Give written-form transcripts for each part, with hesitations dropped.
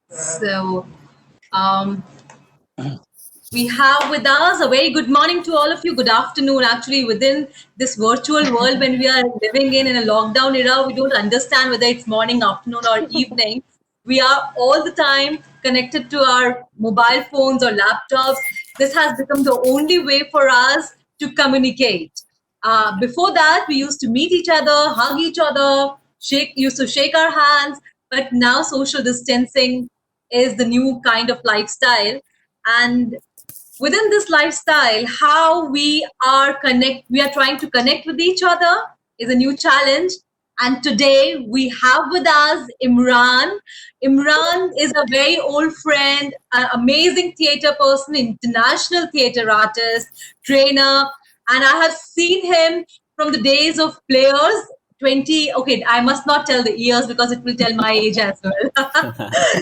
So, um, we have with us a very good morning to all of you. Good afternoon. Actually, within this virtual world, when we are living in a lockdown era, we don't understand whether it's morning, afternoon, or evening. We are all the time connected to our mobile phones or laptops. This has become the only way for us to communicate. Before that, we used to meet each other, hug each other, used to shake our hands, but now social distancing is the new kind of lifestyle. And within this lifestyle, how we are trying to connect with each other is a new challenge. And today we have with us Imran is a very old friend, an amazing theater person, international theater artist, trainer, and I have seen him from the days of players 20. Okay, I must not tell the years because it will tell my age as well.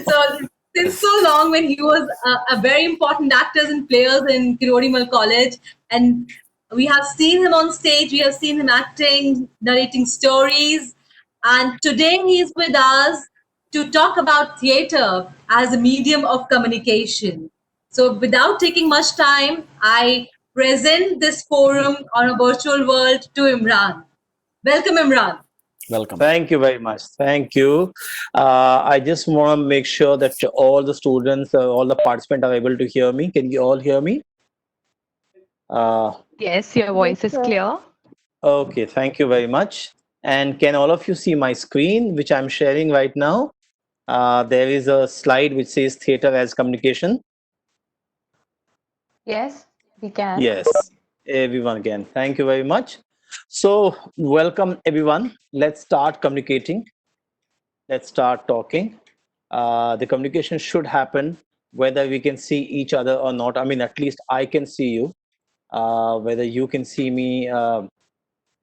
So since so long, when he was a very important actors and players in Kirodimal College, and we have seen him on stage, we have seen him acting, narrating stories, and today he is with us to talk about theater as a medium of communication. So, without taking much time, I present this forum on a virtual world to Imran. Welcome, Imran. Welcome. Thank you very much. Thank you. I just want to make sure that all the students, all the participants are able to hear me. Can you all hear me? Uh, Yes, your Yes, voice is sir. clear. okay, thank you very much. And can all of you see my screen, which I'm sharing right now? There is a slide which says theater as communication. Yes, we can. Yes, everyone can. Thank you very much. So, welcome everyone. Let's start communicating. Let's start talking. The communication should happen whether we can see each other or not. I mean, at least I can see you. Whether you can see me, or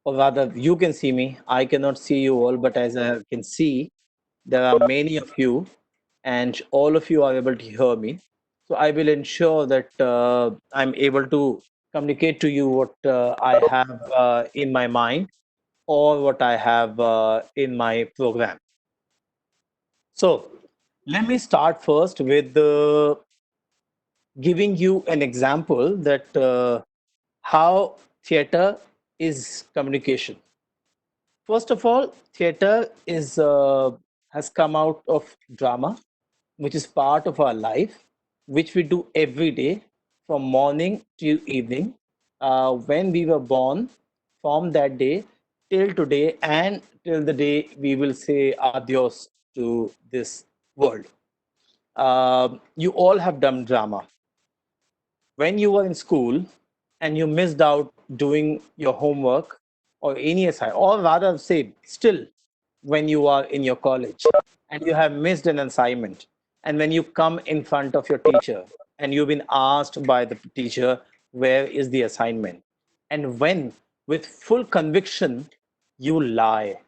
rather, you can see me. I cannot see you all, but as I can see, there are many of you, and all of you are able to hear me. So I will ensure that I'm able to communicate to you what I have in my mind or what I have in my program. So let me start first with giving you an example that how theater is communication. First of all, theater is has come out of drama, which is part of our life, which we do every day from morning to evening. When we were born, from that day till today, and till the day we will say adios to this world. You all have done drama. When you were in school and you missed out doing your homework or any assignment, or rather say still when you are in your college and you have missed an assignment, and when you come in front of your teacher and you've been asked by the teacher where is the assignment, and when with full conviction you lie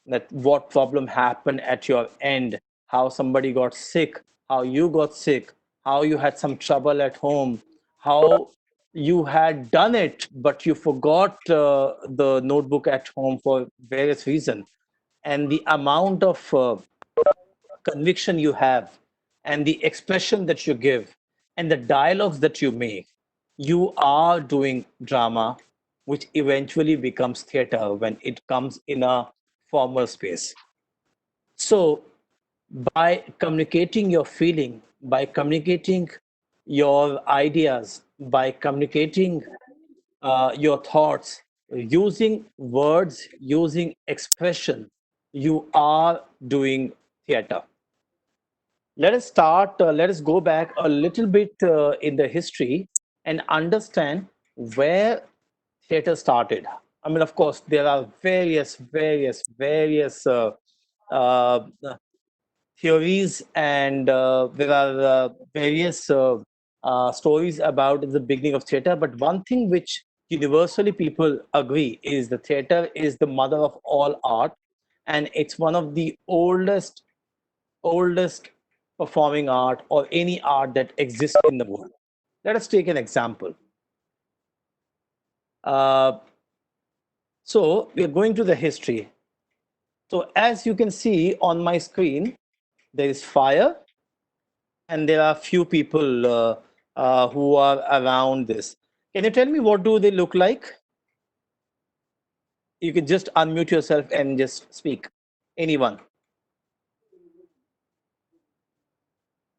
that what problem happened at your end, how somebody got sick, how you got sick, how you had some trouble at home, how you had done it, but you forgot the notebook at home for various reasons. And the amount of conviction you have, and the expression that you give, and the dialogues that you make, you are doing drama, which eventually becomes theater when it comes in a formal space. So, by communicating your feeling, by communicating your ideas, by communicating your thoughts, using words, using expression, you are doing theater. Let us go back a little bit in the history and understand where theater started. I mean, of course, there are various uh, theories, and there are various stories about the beginning of theater. But one thing which universally people agree is the theater is the mother of all art, and it's one of the oldest performing art or any art that exists in the world. Let us take an example. Uh, so we are going to the history. So as you can see on my screen, there is fire, and there are few people who are around this. Can you tell me what do they look like? You can just unmute yourself and just speak. Anyone?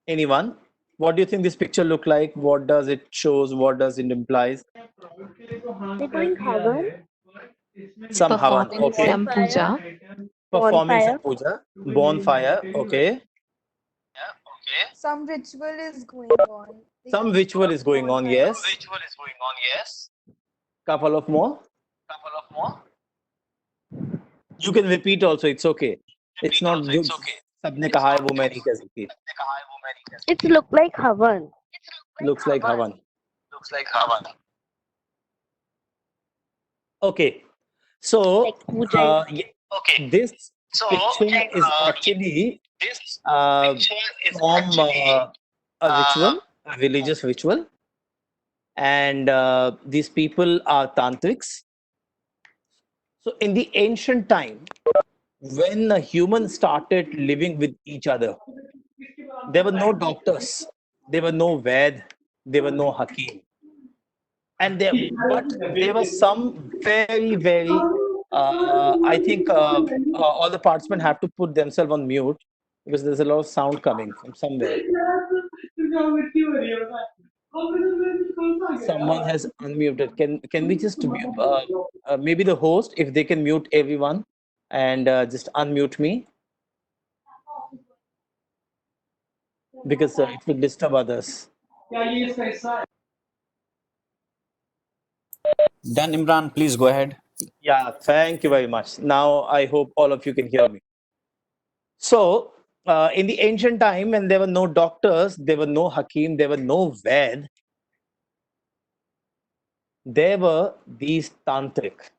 Anyone? What do you think this picture look like? What does it shows? What does it implies? They're doing havan, Some havan. Performing Okay. some bonfire, puja. Performing some bonfire. puja. Bonfire. Okay. Some ritual is going on. They Some use ritual is going on. bonfire. Yes. Couple of more. You can repeat also. It's okay. It's not जो सबने कहा है वो मैं नहीं कह सकती. It's look like havan. Looks like havan. Okay. So Like puja. this picture is actually from a ritual, a religious ritual, and these people are tantrics. So in the ancient time, when humans started living with each other, there were no doctors, there were no Ved, there were no Hakim, and there were some very I think all the participants have to put themselves on mute because there's a lot of sound coming from somewhere. Someone has unmuted. Can we just maybe the host, if they can mute everyone and just unmute me, because it will disturb others. Done, Imran. Please go ahead. Yeah, thank you very much. Now I hope all of you can hear me. So in the ancient time, when there were no doctors, there were no Hakim, there were no Ved, there were these tantric.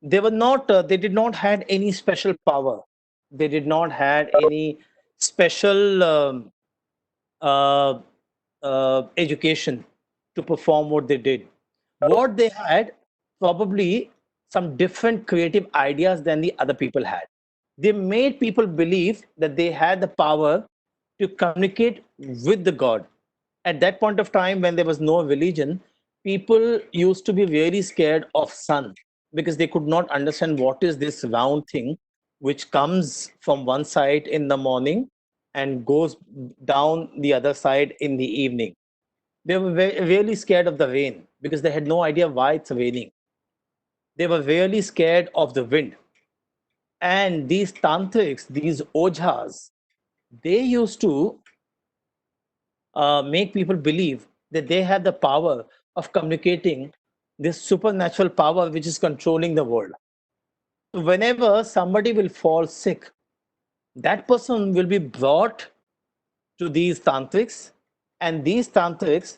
They were not. They did not had any special power. They did not had any special uh, education to perform what they did. What they had, probably some different creative ideas than the other people had. They made people believe that they had the power to communicate with the God. At that point of time, when there was no religion, people used to be very scared of sun because they could not understand what is this round thing which comes from one side in the morning and goes down the other side in the evening. They were really scared of the rain because they had no idea why it's raining. They were really scared of the wind. And these tantrics, these ojhas, they used to make people believe that they had the power of communicating this supernatural power which is controlling the world. So whenever somebody will fall sick, that person will be brought to these tantrics, and these tantrics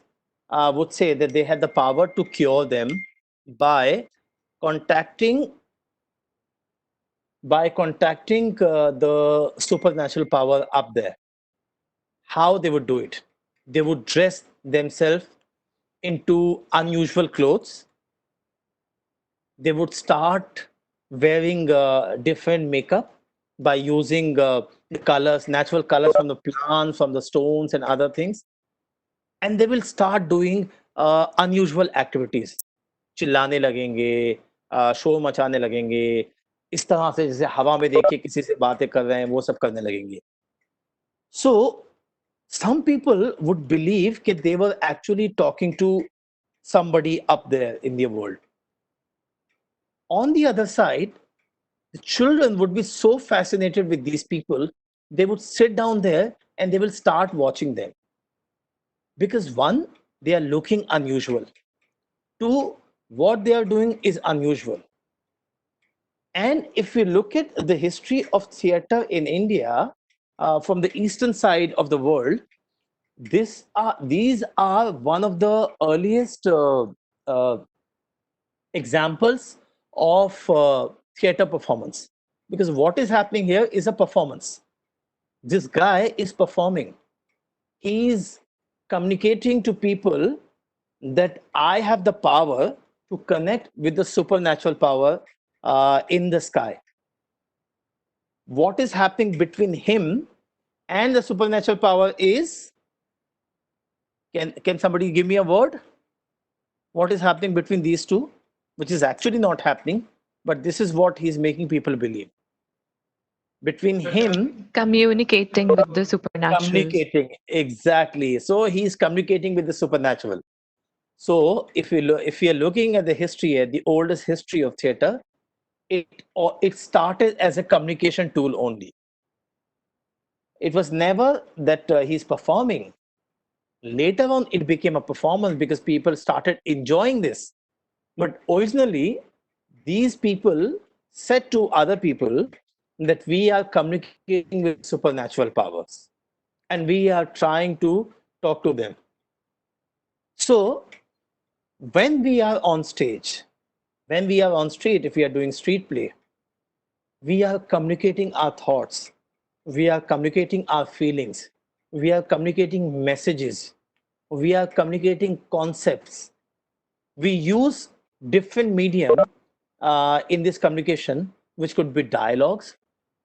would say that they had the power to cure them by contacting the supernatural power up there. How they would do it? They would dress themselves into unusual clothes. They would start wearing different makeup by using the colors, natural colors from the plants, from the stones, and other things. And they will start doing unusual activities. चिल्लाने लगेंगे, शोर मचाने लगेंगे, इस तरह से जैसे हवा में देखिए किसी से बातें कर रहे हैं वो सब करने लगेंगे. So some people would believe that they were actually talking to somebody up there in the world. On the other side, the children would be so fascinated with these people, they would sit down there and they will start watching them. Because one, they are looking unusual. Two, what they are doing is unusual. And if we look at the history of theater in India, from the eastern side of the world, these are one of the earliest uh, examples of theater performance. Because what is happening here is a performance. This guy is performing. He's communicating to people that I have the power to connect with the supernatural power in the sky. what is happening between him and the supernatural power is, can somebody give me a word? What is happening between these two, which is actually not happening, but this is what he's making people believe. Between him Communicating with the supernatural. communicating, exactly. So he's communicating with the supernatural. So if we are looking at the history, at the oldest history of theater, it started as a communication tool only. It was never that he's performing. Later on, it became a performance because people started enjoying this. But originally, these people said to other people that we are communicating with supernatural powers and we are trying to talk to them. So, when we are on stage, when we are on street, if we are doing street play, we are communicating our thoughts, we are communicating our feelings, we are communicating messages, we are communicating concepts. We use different medium in this communication, which could be dialogues,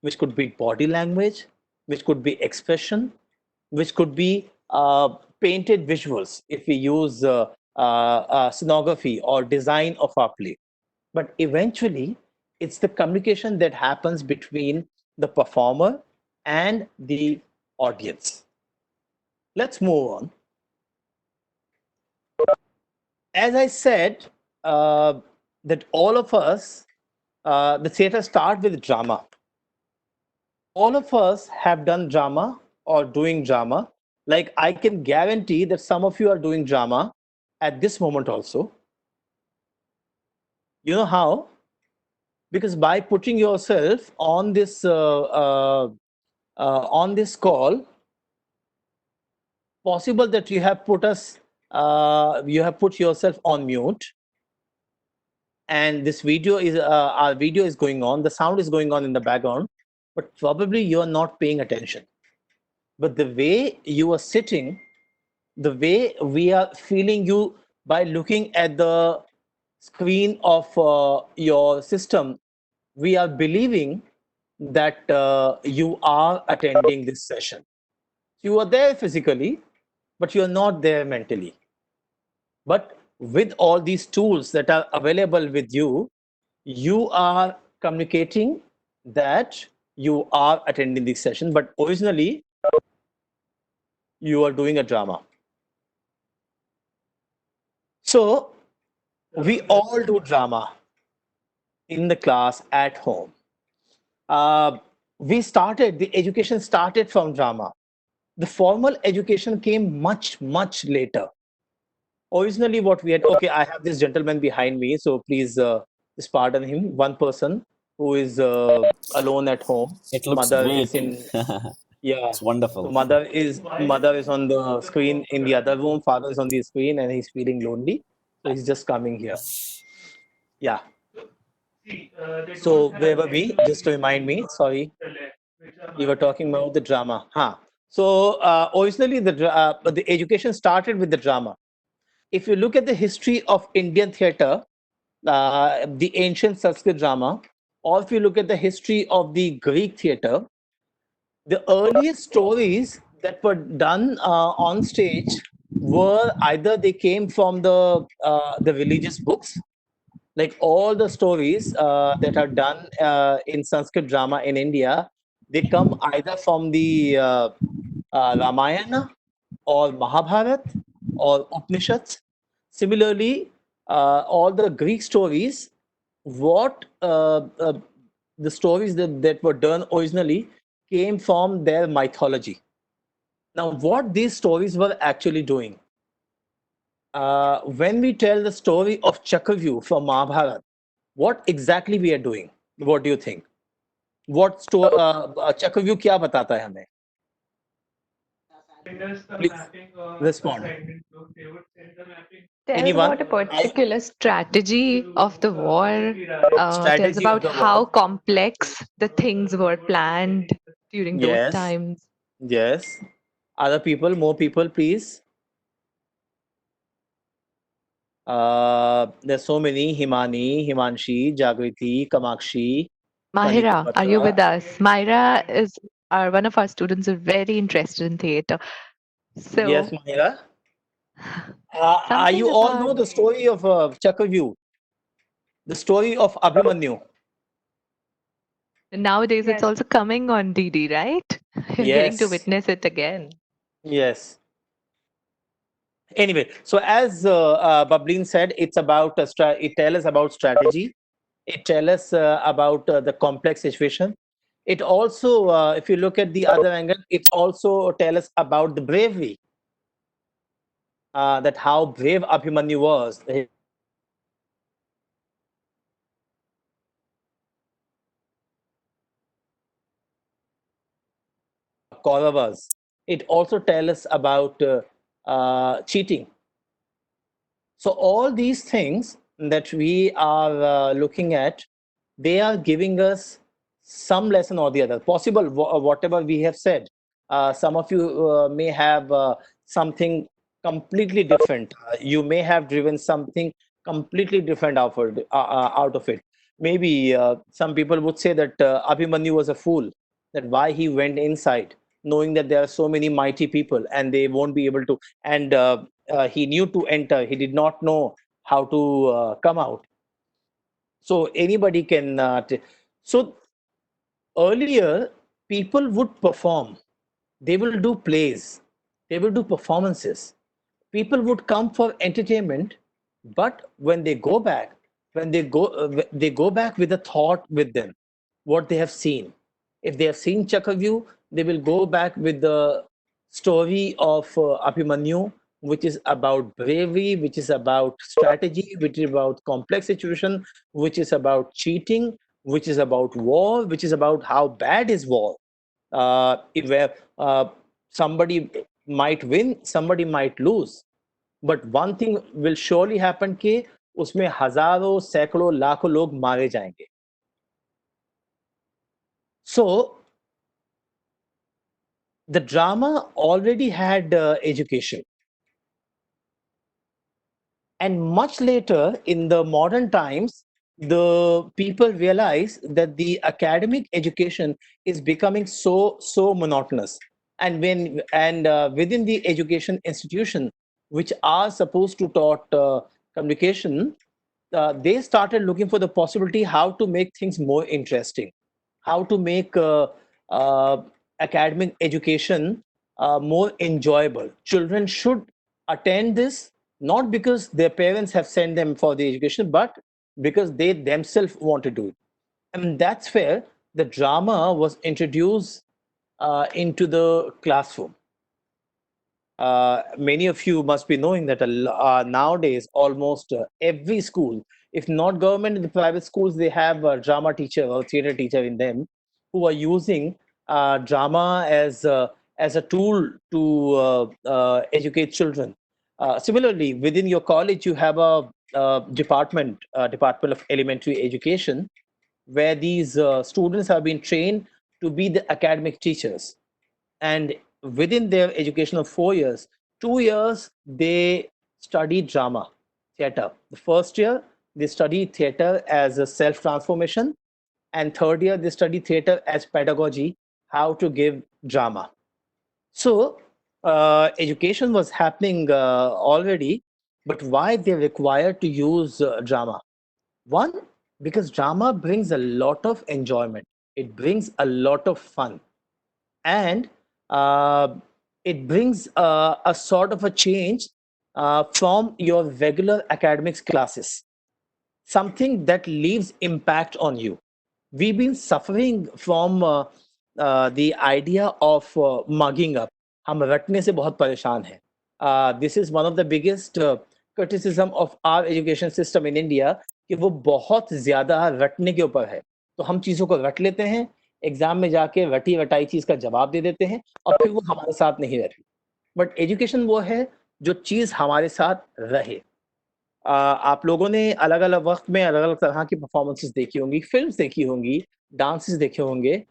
which could be body language, which could be expression, which could be painted visuals if we use scenography or design of our play. But eventually, it's the communication that happens between the performer and the audience. Let's move on. As I said, that all of us, the theater start with drama. All of us have done drama or doing drama. Like I can guarantee that some of you are doing drama at this moment also. You know how? Because by putting yourself on this call, possible that you have put yourself on mute, and this video is our video is going on, the sound is going on in the background, but probably you are not paying attention. But the way you are sitting, the way we are feeling you by looking at the screen of your system, we are believing that you are attending this session. You are there physically, but you are not there mentally. But with all these tools that are available with you, you are communicating that you are attending this session, but originally you are doing a drama. So we all do drama in the class, at home. Uh, the education started from drama. The formal education came much, much later. Originally, what we had, okay, I have this gentleman behind me, so please just pardon him. One person who is alone at home. It looks Mother is great. in, yeah. It's So wonderful. mother is on the screen in the other room. Father is on the screen, and he's feeling lonely. So he's just coming here. Yeah. So where were we? Just to remind me. Sorry, you were talking about the drama. Huh. So originally the education started with the drama. If you look at the history of Indian theatre, the ancient Sanskrit drama, or if you look at the history of the Greek theatre, the earliest stories that were done on stage were either they came from the religious books, like all the stories that are done in Sanskrit drama in India, they come either from the Ramayana or Mahabharat or Upanishads. Similarly, all the Greek stories, what the stories that were done originally came from their mythology. Now, what these stories were actually doing, when we tell the story of Chakravyuh from Mahabharata, what exactly we are doing? What do you think? Chakravyuh क्या बताता है हमें? Please respond. Tells Anyone? about a particular strategy of the war, tells Strategy of about the war. how complex the things were planned during those Yes. times. Yes. Other people, more people, please. There's so many: Himani, Himanshi, Jagriti, Kamakshi. Mahira, are you with Batra. us? Myra is one of our students who are very interested in theatre. Yes, So Mahira. something You all about know the story of Chakravyuh, the story of Abhimanyu. nowadays it's Yes. also coming on DD, right? You're getting to Yes, witness it again. yes. Anyway, so as Bablin said, it's about it tells us about strategy. It tells us about the complex situation. It also, if you look at the other angle, it's also tell us about the bravery, that how brave Abhimanyu was. Kauravas. It also tells us about cheating. So all these things that we are looking at, they are giving us some lesson or the other. Possible, whatever we have said. Some of you may have something completely different. You may have driven something completely different out of it. Maybe some people would say that Abhimanyu was a fool, that why he went inside, knowing that there are so many mighty people and they won't be able to. And he knew to enter, he did not know how to come out. So anybody can. So earlier, people would perform, they will do plays, they will do performances. People would come for entertainment, but when they go back, they go back with a thought with them, what they have seen. If they have seen Chakravyuh, they will go back with the story of Abhimanyu, which is about bravery, which is about strategy, which is about complex situation, which is about cheating, which is about war, which is about how bad is war. Where somebody might win, somebody might lose, but one thing will surely happen कि उसमें हजारों सैकड़ों लाखों लोग मारे जाएंगे. So the drama already had education, and much later in the modern times, the people realize that the academic education is becoming so monotonous. And within the education institution, which are supposed to taught communication, they started looking for the possibility how to make things more interesting, how to make uh, academic education more enjoyable. Children should attend this not because their parents have sent them for the education, but because they themselves want to do it. And that's where the drama was introduced into the classroom. Many of you must be knowing that nowadays almost every school, if not government, the private schools, they have a drama teacher or theater teacher in them who are using drama as a tool to educate children. Similarly, within your college, you have a department of elementary education, where these students have been trained to be the academic teachers, and within their education of 4 years, 2 years they study drama, theater. The first year they study theater as a self transformation, and third year they study theater as pedagogy, how to give drama. So education was happening already, but why they required to use drama? One, because drama brings a lot of enjoyment, it brings a lot of fun, and uh, it brings a sort of a change from your regular academics classes, something that leaves impact on you. We've been suffering from the idea of mugging up. हम रटने से बहुत परेशान हैं. This is one of the biggest criticism of our education system in India, कि वो बहुत ज़्यादा रटने के ऊपर है. तो हम चीज़ों को रट लेते हैं, एग्जाम में जाके रटी रटाई चीज़ का जवाब दे देते हैं, और फिर वो हमारे साथ नहीं रहती. बट एजुकेशन वो है जो चीज़ हमारे साथ रहे. आप लोगों ने अलग-अलग वक़्त में अलग-अलग तरह की परफ़ॉर्मेंसेज़ देखी होंगी, फ़िल्म्स देखी होंगी, डांसेस देखे होंगे,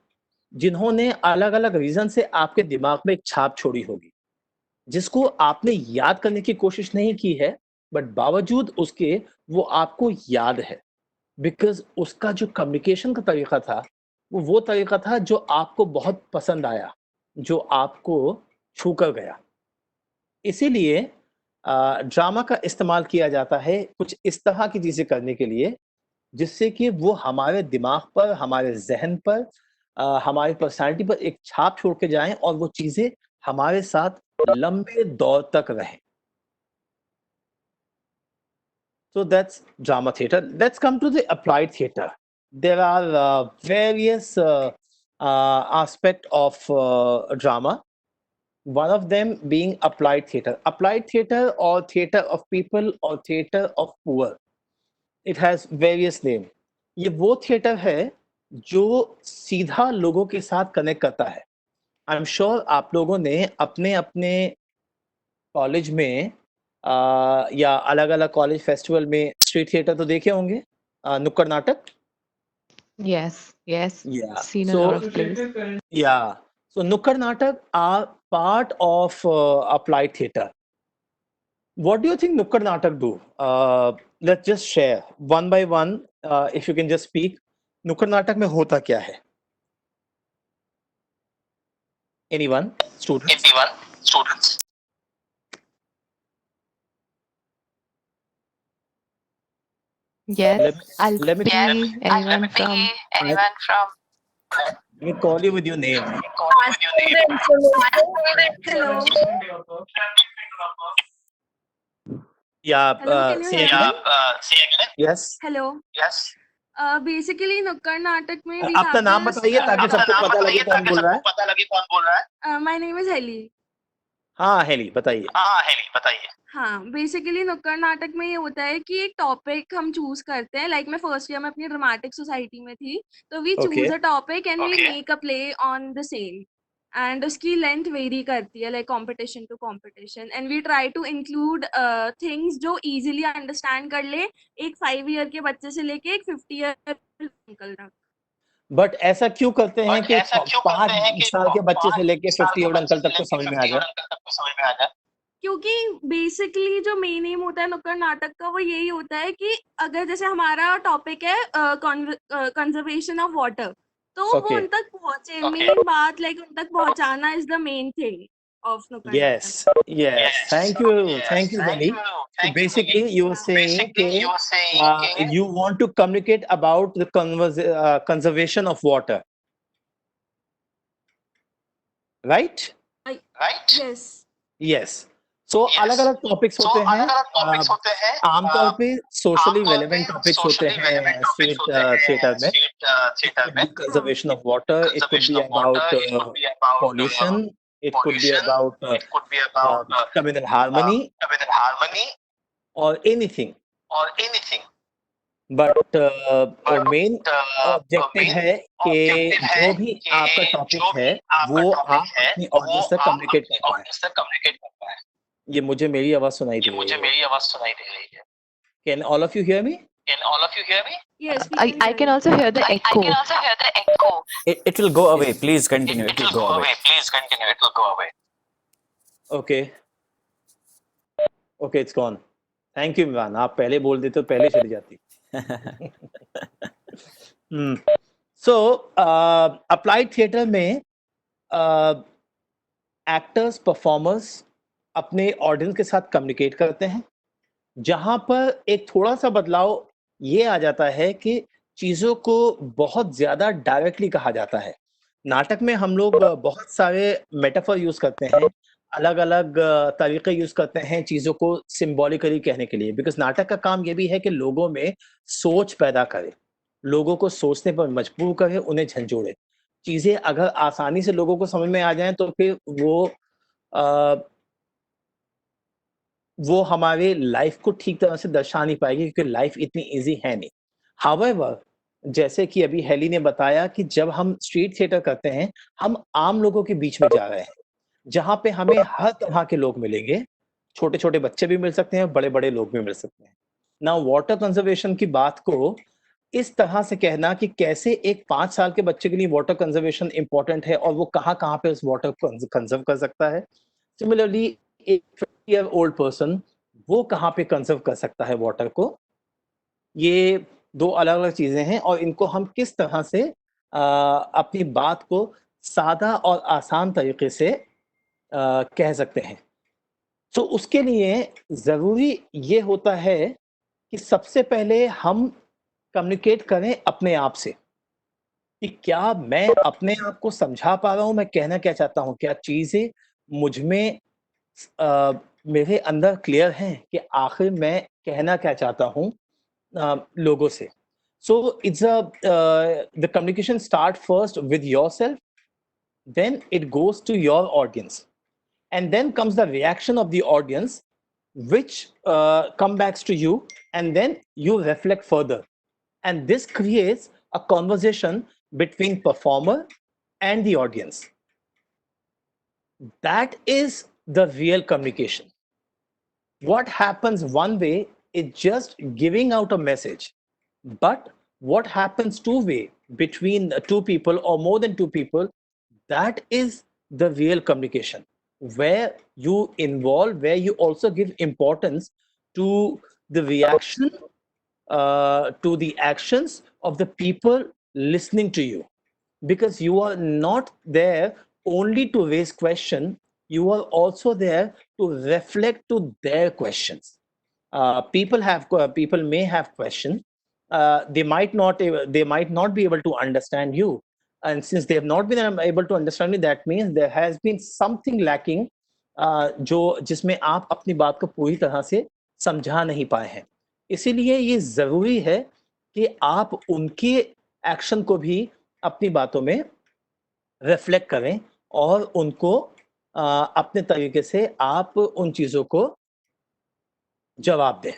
जिन्होंने अलग-अलग रीज़न से आपके दिमाग में एक छाप छोड़ी होगी, जिसको आपने याद करने की कोशिश नहीं की है, बट बावजूद उसके वो आपको याद है, बिकॉज़ उसका जो कम्युनिकेशन का तरीका था, वो तरीका था जो आपको बहुत पसंद आया, जो आपको छू कर गया। इसीलिए ड्रामा का इस्तेमाल किया जाता है कुछ इस तरह की चीज़ें करने के लिए, जिससे कि वो हमारे दिमाग पर, हमारे ज़हन पर, हमारी पर्सनैलिटी पर एक छाप छोड़ के जाएँ और वो चीज़ें हमारे साथ लंबे दौर तक रहें। So that's drama theater. Let's come to the applied theater. There are various aspect of drama. One of them being applied theater. Applied theater or theater of people or theater of poor. It has various name. ये वो theatre है जो सीधा लोगों के साथ connect करता है। आई एम श्योर आप लोगों ने अपने अपने कॉलेज में या अलग-अलग कॉलेज फेस्टिवल में स्ट्रीट थिएटर तो देखे होंगे, नुक्कड़ नाटक? Yes, yes. Yeah. Seen a So lot of plays. yeah. So nukkad natak are part of applied theater. What do you think nukkad natak do? Let's just share one by one. If you can just speak. Nukkad natak में होता क्या है? Anyone? Students? Yes, Let me I'll let me be anyone from. let me call you with your name. Hello. Yeah. Hello, can you say hear again. me? Yes. Hello. Basically, नुक्कड़ नाटक में we अपना have नाम this. बताइए ताकि सबको पता लगे कौन बोल रहा है। My name is Heli. हाँ हेली बताइए। हाँ, बेसिकली नुक्कड़ नाटक में ये होता है कि एक टॉपिक हम चूज करते हैं। लाइक मैं फर्स्ट ईयर में अपनी ड्रामेटिक सोसाइटी में थी, तो we Okay. Choose a topic and we make a play on the same, and उसकी लेंथ वेरी करती है like competition to competition, and we try to include things जो इजीली अंडरस्टैंड कर ले एक 5 ईयर के बच्चे से लेके एक 50 ईयर अंकल तक। बट ऐसा क्यों करते हैं कि 5 साल के बच्चे से लेके 50 ओल्ड अंकल तक को समझ में आ जाए? क्योंकि बेसिकली जो मेन एम होता है नुक्कड़ नाटक का वो यही होता है कि अगर जैसे हमारा टॉपिक है कंजर्वेशन ऑफ वाटर, तो वो Okay. उन तक पहुंचे। मेन बात लाइक उन तक पहुंचाना is the main thing of नुक्कड़ Yes, yes. Thank you, Heli. So basically, you were saying that you want to communicate about the conservation of water, right? नाटक। यस। Yes. So अलग-अलग topics होते हैं। आमतौर पे सोशली रेलेवेंट टॉपिक्स होते हैं street theatre में। It could be conservation of water. It could be about pollution. It could be about communal harmony or anything. But main objective है कि जो भी आपका टॉपिक है वो आप अपनी ऑडियंस तक कम्युनिकेट कर पाएं। ये मुझे मेरी आवाज सुनाई दे रही है। Can all of you hear me? Yes, I can also hear the echo. It will go away. Please continue. It will go away. Okay. Okay, it's gone. Thank you, Imran. आप पहले बोल देते तो पहले चली जाती। So, applied theater में actors performers अपने ऑडियंस के साथ कम्युनिकेट करते हैं, जहां पर एक थोड़ा सा बदलाव ये आ जाता है कि चीजों को बहुत ज्यादा डायरेक्टली कहा जाता है। नाटक में हम लोग बहुत सारे मेटाफर यूज करते हैं, अलग अलग तरीके यूज करते हैं चीजों को सिंबॉलिकली कहने के लिए, बिकॉज नाटक का काम ये भी है कि लोगों में सोच पैदा करे, लोगों को सोचने पर मजबूर करे, उन्हें झंझोड़े। चीजें अगर आसानी से लोगों को समझ में आ जाएं तो फिर वो हमारे लाइफ को ठीक तरह से दर्शा नहीं पाएगी, क्योंकि लाइफ इतनी इजी है नहीं। हाउएवर, जैसे कि अभी हेली ने बताया कि जब हम स्ट्रीट थिएटर करते हैं, हम आम लोगों के बीच में जा रहे हैं, जहां पे हमें हर तरह के लोग मिलेंगे। छोटे छोटे बच्चे भी मिल सकते हैं, बड़े बड़े लोग भी मिल सकते हैं। ना वाटर कंजर्वेशन की बात को इस तरह से कहना कि कैसे एक 5 साल के बच्चे के लिए वाटर कंजर्वेशन इंपॉर्टेंट है और वो कहाँ कहाँ पे उस वाटर कंजर्व कर सकता है। सिमिलरली एक 50 ईयर ओल्ड पर्सन वो कहाँ पे कंजर्व कर सकता है वाटर को। ये दो अलग अलग चीजें हैं और इनको हम किस तरह से अपनी बात को सादा और आसान तरीके से कह सकते हैं। तो उसके लिए ज़रूरी ये होता है कि सबसे पहले हम कम्युनिकेट करें अपने आप से कि क्या मैं अपने आप को समझा पा रहा हूँ, मैं कहना क्या चाहता हूँ? क्या चीज़ें मुझ में मेरे अंदर क्लियर हैं कि आखिर मैं कहना क्या चाहता हूँ लोगों से? So it's the communication start first with yourself, then it goes to your audience, and then comes the reaction of the audience, which come back to you, and then you reflect further, and this creates a conversation between performer and the audience. That is the real communication. What happens one way is just giving out a message, but what happens two way between two people or more than two people, that is the real communication, where you involve, where you also give importance to the reaction, to the actions of the people listening to you, because you are not there only to raise question, you are also there to reflect to their questions. People may have question, they might not be able to understand you, and since they have not been able to understand you, that means there has been something lacking, जो जिसमें आप अपनी बात को पूरी तरह से समझा नहीं पाए हैं। इसीलिए ये ज़रूरी है कि आप उनके एक्शन को भी अपनी बातों में रिफ्लेक्ट करें और उनको अपने तरीके से आप उन चीज़ों को जवाब दें।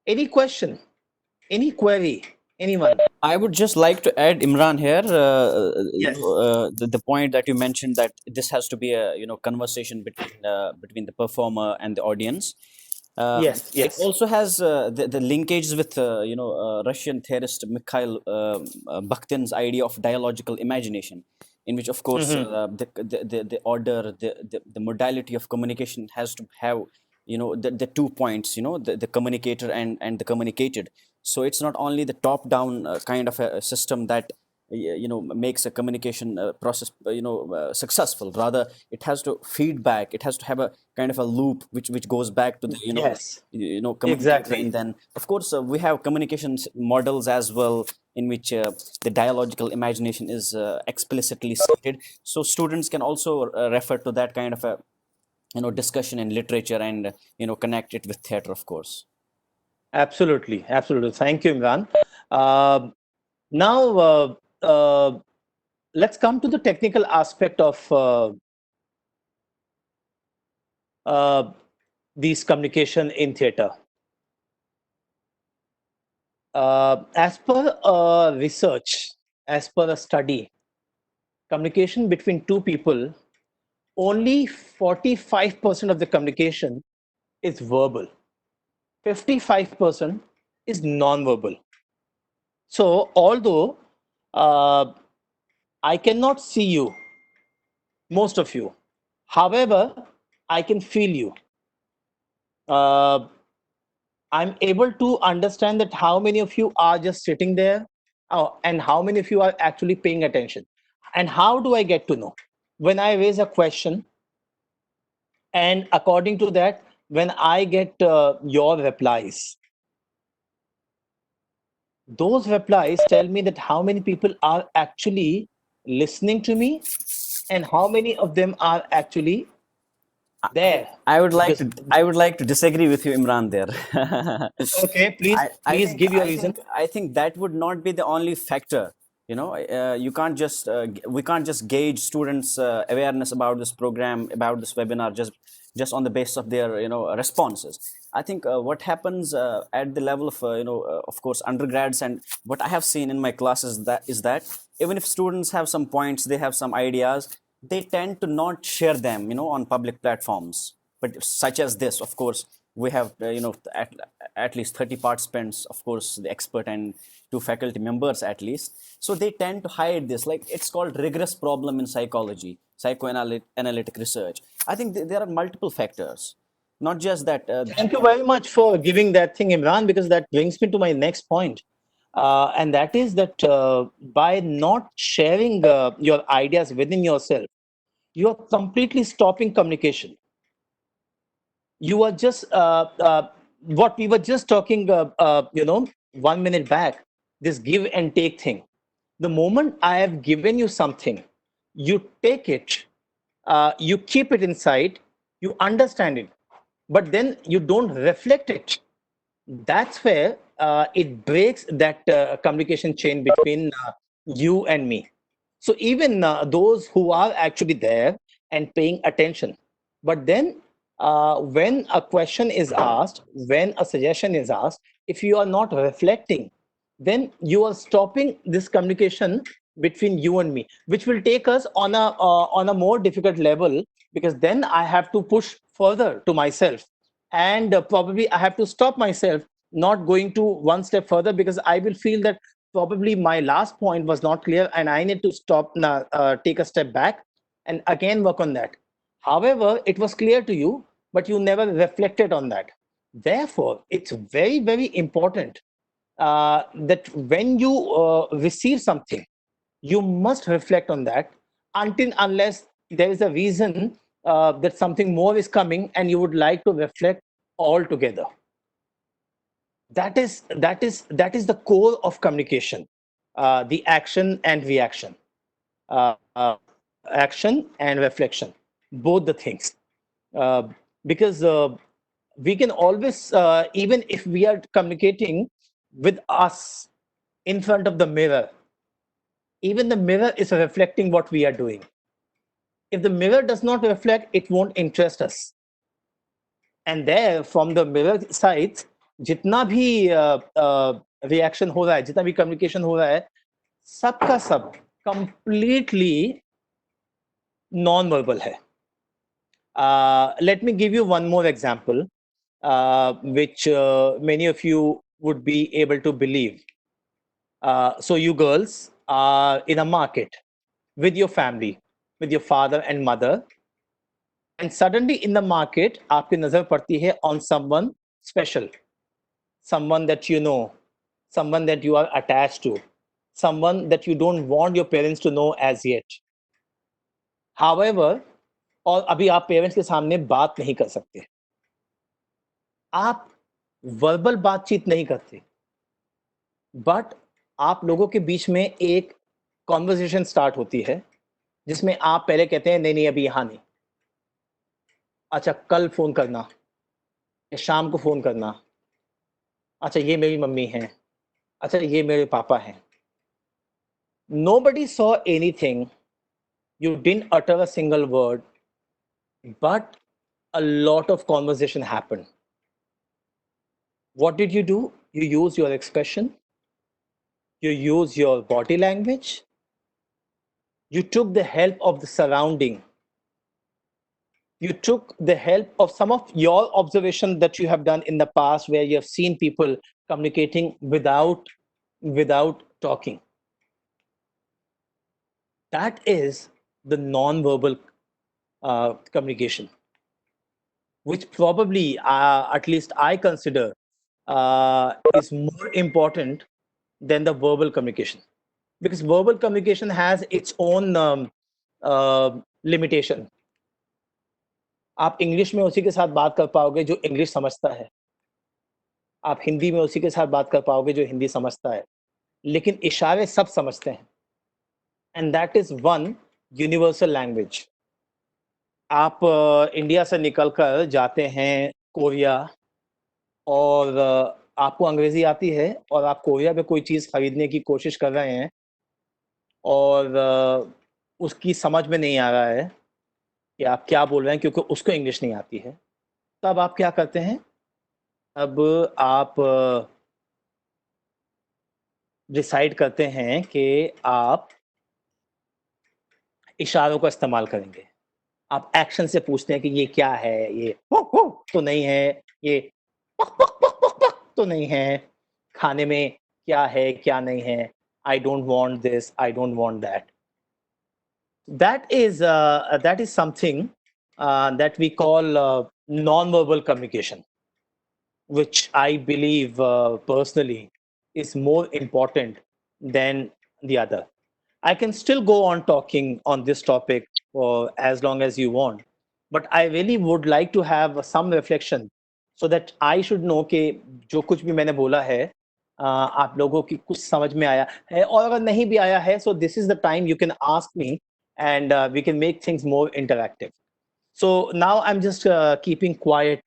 Any question? Any query? Anyone? I would just like to add, Imran, here, Yes. the point that you mentioned, that this has to be a conversation between the performer and the audience. Yes. It Yes. also has the linkages with Russian theorist Mikhail Bakhtin's idea of dialogical imagination, in which, of course, Mhm. the order, the modality of communication has to have the 2 points, the communicator and the communicated. So it's not only the top down kind of a system that makes a communication process successful. Rather, it has to feedback, it has to have a kind of a loop which goes back to the Yes. communicator. Exactly. And then, of course, we have communications models as well, in which the dialogical imagination is explicitly stated, so students can also refer to that kind of a discussion in literature, and connect it with theater, of course. Absolutely. Absolutely. Thank you, Imran. Now, let's come to the technical aspect of uh, these communication in theater. As per research, as per a study, communication between two people, only 45% of the communication is verbal, 55% is non-verbal. So, although uh, I cannot see you, most of you, however, I can feel you. I'm able to understand that how many of you are just sitting there, and how many of you are actually paying attention. And how do I get to know? When I raise a question, and according to that, when I get your replies, those replies tell me that how many people are actually listening to me and how many of them are actually there. Because I would like to disagree with you, Imran, there. okay, please please give your reason. I think that would not be the only factor. You can't just we can't just gauge students' awareness about this program, about this webinar, just on the basis of their responses. I think what happens at the level of of course, undergrads, and what I have seen in my classes, that even if students have some points, they have some ideas, they tend to not share them on public platforms. But such as this, of course, we have at least 30 participants, of course, the expert and two faculty members at least. So they tend to hide this. Like, it's called rigorous problem in psychology, psychoanalytic research. I think there are multiple factors, not just that. Thank you very much for giving that thing, Imran, because that brings me to my next point. and that is that by not sharing your ideas within yourself, you are completely stopping communication. You are just what we were just talking, 1 minute back, this give and take thing. The moment I have given you something, you take it, you keep it inside, you understand it, but then you don't reflect it. That's where it breaks that communication chain between you and me. So even those who are actually there and paying attention, but then when a question is asked, when a suggestion is asked, if you are not reflecting, then you are stopping this communication between you and me, which will take us on a more difficult level, because then I have to push further to myself, and probably I have to stop myself not going to one step further, because I will feel that probably my last point was not clear and I need to stop now, take a step back and again work on that. However, it was clear to you, but you never reflected on that. Therefore, it's very, very important that when you receive something, you must reflect on that, until unless there is a reason that something more is coming and you would like to reflect altogether. That is the core of communication, the action and reaction, uh, uh, action and reflection, both the things. uh, because we can always, even if we are communicating with us in front of the mirror, even the mirror is reflecting what we are doing. If the mirror does not reflect, it won't interest us. And there, from the mirror side, जितना भी reaction हो रहा है, जितना भी communication हो रहा है, सबका सब completely non-verbal है. Let me give you one more example, which many of you would be able to believe. So you girls are in a market with your family, with your father and mother, and suddenly in the market आपकी नजर पड़ती है on someone special, someone that you know, someone that you are attached to, someone that you don't want your parents to know as yet. However, और अभी आप parents के सामने बात नहीं कर सकते, आप वर्बल बातचीत नहीं करते, बट आप लोगों के बीच में एक कॉन्वर्सेशन स्टार्ट होती है, जिसमें आप पहले कहते हैं नहीं नहीं अभी यहाँ नहीं, अच्छा कल फोन करना, या शाम को फोन करना, अच्छा ये मेरी मम्मी है, अच्छा ये मेरे पापा हैं. Nobody saw anything, you didn't utter a single word, but a lot of conversation happened. What did you do? You use your expression, you use your body language, you took the help of the surrounding, you took the help of some of your observation that you have done in the past, where you have seen people communicating without talking. That is the non-verbal communication, which probably, at least I consider, is more important than the verbal communication, because verbal communication has its own limitation. आप English में उसी के साथ बात कर पाओगे जो English समझता है, आप हिंदी में उसी के साथ बात कर पाओगे जो हिंदी समझता है, लेकिन इशारे सब समझते हैं, and that is one universal language. आप इंडिया से निकलकर जाते हैं कोरिया, और आपको अंग्रेजी आती है, और आप कोरिया में कोई चीज़ खरीदने की कोशिश कर रहे हैं, और उसकी समझ में नहीं आ रहा है कि आप क्या बोल रहे हैं, क्योंकि उसको इंग्लिश नहीं आती है. तब आप क्या करते हैं? अब आप डिसाइड करते हैं कि आप इशारों का इस्तेमाल करेंगे. आप एक्शन से पूछते हैं कि ये क्या है, ये तो नहीं है, ये तो नहीं है, खाने में क्या है क्या नहीं है, I don't want this, I don't want that. That is something that we call non-verbal communication, which I believe personally is more important than the other. I can still go on talking on this topic for as long as you want, but I really would like to have some reflection so that I should know कि जो कुछ भी मैंने बोला है आप लोगों की कुछ समझ में आया है और अगर नहीं भी आया है so this is the time you can ask me and we can make things more interactive. So now I'm just keeping quiet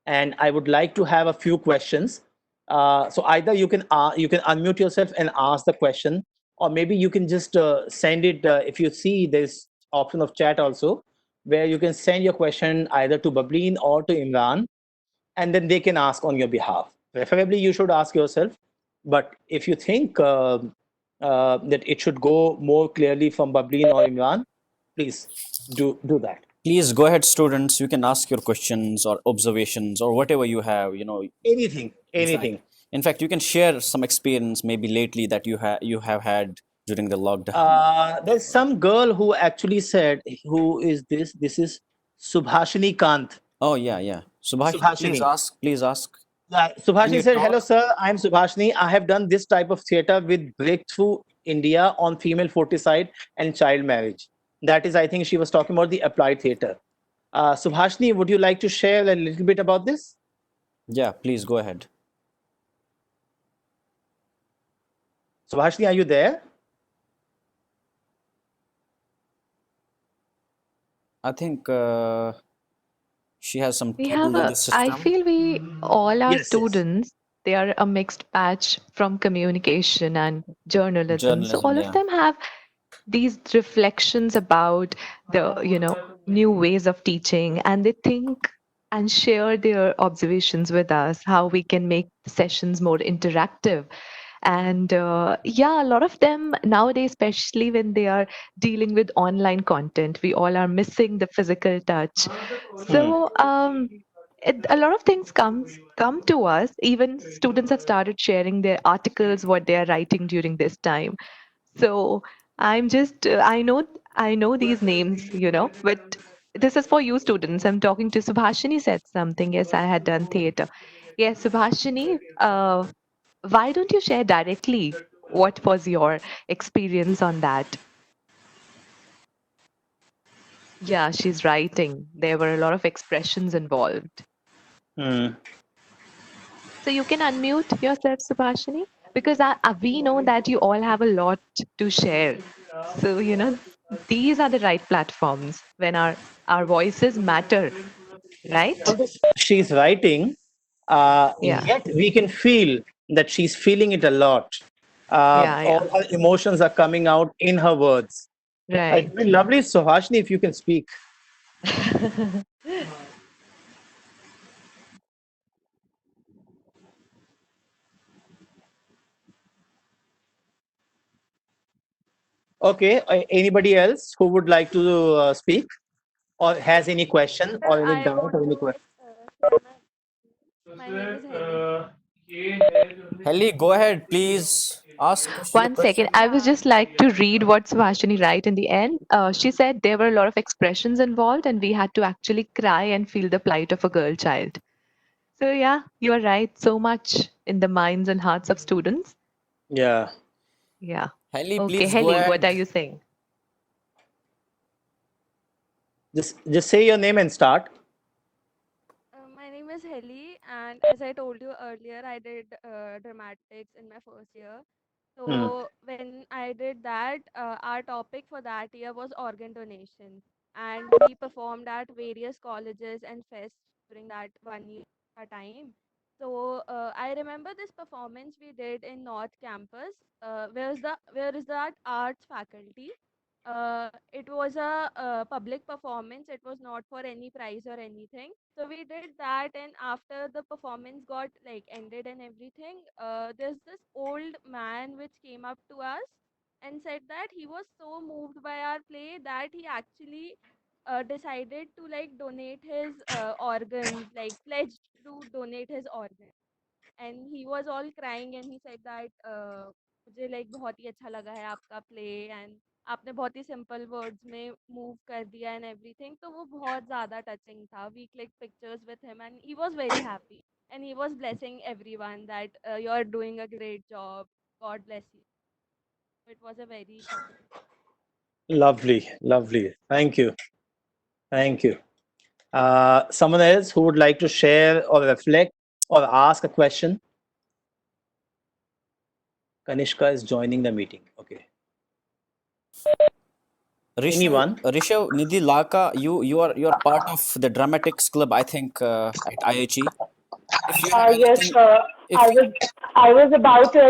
and I would like to have a few questions. So either you can unmute yourself and ask the question, or maybe you can just send it. If you see there's option of chat also, where you can send your question either to Bablin or to Imran, and then they can ask on your behalf. Preferably, you should ask yourself. But if you think that it should go more clearly from Bablin or Imran, please do that. Please go ahead, students. You can ask your questions or observations or whatever you have. Anything, In fact, anything. in fact, you can share some experience maybe lately that you have had during the lockdown. There's some girl who actually said, "Who is this? This is Subhashini Kant." Oh yeah, yeah. Subhashini, please Subhashini. ask. Please ask. Can Subhashini you said, "Hello, talk? sir. I'm Subhashini. I have done this type of theater with Breakthrough India on female foeticide and child marriage." That is, I think she was talking about the applied theater. Subhashini, would you like to share a little bit about this? Yeah, please go ahead. Subhashini, are you there? I think she has some We trouble have with the a, I system. feel we, all our Yes, yes. students, they are a mixed batch from communication and journalism. So Journalism, all of yeah. them have these reflections about the, new ways of teaching, and they think and share their observations with us, how we can make the sessions more interactive. And yeah, a lot of them nowadays, especially when they are dealing with online content, we all are missing the physical touch. Hmm. So a lot of things come to us. Even students have started sharing their articles, what they are writing during this time. So I'm just I know these names, but this is for you students. I'm talking to Subhashini said something. Yes, I had done theater. Yes, Subhashini, why don't you share directly what was your experience on that? Yeah, she's writing. There were a lot of expressions involved. Hmm. So you can unmute yourself, Subhashini, because we know that you all have a lot to share. So, these are the right platforms when our voices matter, right? She's writing, Yeah, yet we can feel that she's feeling it a lot. yeah, yeah. All her emotions are coming out in her words. It would Right. be lovely, Suhashini, if you can speak. Okay, anybody else who would like to speak or has any question Sir, or any I doubt want or any to question? share my. My name is Heli. Helly, go ahead, please. Ask your One second. question. I would Yeah. just like to read what Subhashini write in the end. She said there were a lot of expressions involved, and we had to actually cry and feel the plight of a girl child. So yeah, you are right. So much in the minds and hearts of students. Yeah, Yeah. Helly, Okay, please go Heli, what are ahead. you saying? just say your name and start. My name is Heli, and as I told you earlier, I did dramatics in my first year. Hmm. So when I did that, our topic for that year was organ donation, and we performed at various colleges and fests during that 1 year time. So I remember this performance we did in North Campus. Where is that arts faculty? It was a public performance. It was not for any prize or anything. So we did that, and after the performance got like ended and everything, there's this old man which came up to us and said that he was so moved by our play that he actually decided to like donate his organs, like pledged to donate his organs. And he was all crying, and he said that. मुझे like बहुत ही अच्छा लगा है आपका play and आपने बहुत ही simple words में move कर दिया एंड एवरीथिंग, तो वो बहुत ज़्यादा टचिंग था. We click pictures with him and he was very happy and he was blessing everyone that you are doing a great job, God bless you. It was a very touching. Lovely, lovely. Thank you. Thank you. Someone else who would like to share or reflect or ask a question? Kanishka is joining the meeting. Okay. Anyone? Rishav, Nidhi, Laka, you are part of the dramatics club, I think, at IHE. If you have Yes, anything, if I was about to